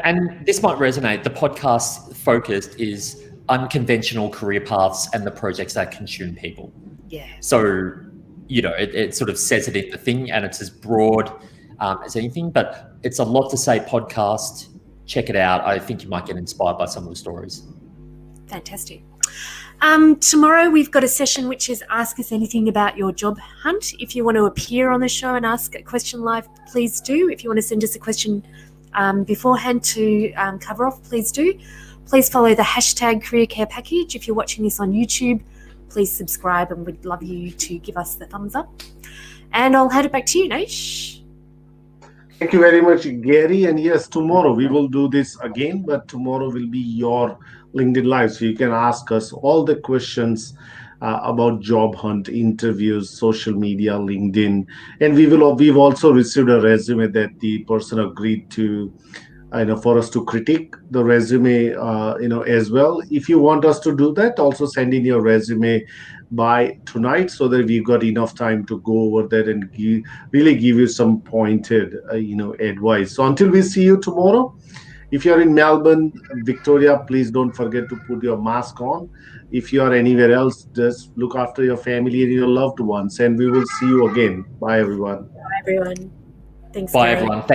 and this might resonate. The podcast focus is unconventional career paths and the projects that consume people. Yeah. So, it sort of says it in the thing, and it's as broad as anything, but it's a lot to say podcast. Check it out. I think you might get inspired by some of the stories. Fantastic. Tomorrow we've got a session which is Ask Us Anything About Your Job Hunt. If you want to appear on the show and ask a question live, please do. If you want to send us a question beforehand to cover off, please do. Please follow the hashtag Career Care Package. If you're watching this on YouTube, please subscribe, and we'd love you to give us the thumbs up. And I'll hand it back to you, Naish. Thank you very much, Gary. And yes, tomorrow we will do this again, but tomorrow will be your LinkedIn Live. So you can ask us all the questions about job hunt, interviews, social media, LinkedIn. And we've also received a resume that the person agreed to, for us to critique the resume, as well. If you want us to do that, also send in your resume by tonight so that we've got enough time to go over that and really give you some pointed, advice. So until we see you tomorrow, if you're in Melbourne, Victoria, please don't forget to put your mask on. If you are anywhere else, just look after your family and your loved ones, and we will see you again. Bye, everyone. Bye, everyone. Thanks, Bye, Gary. everyone.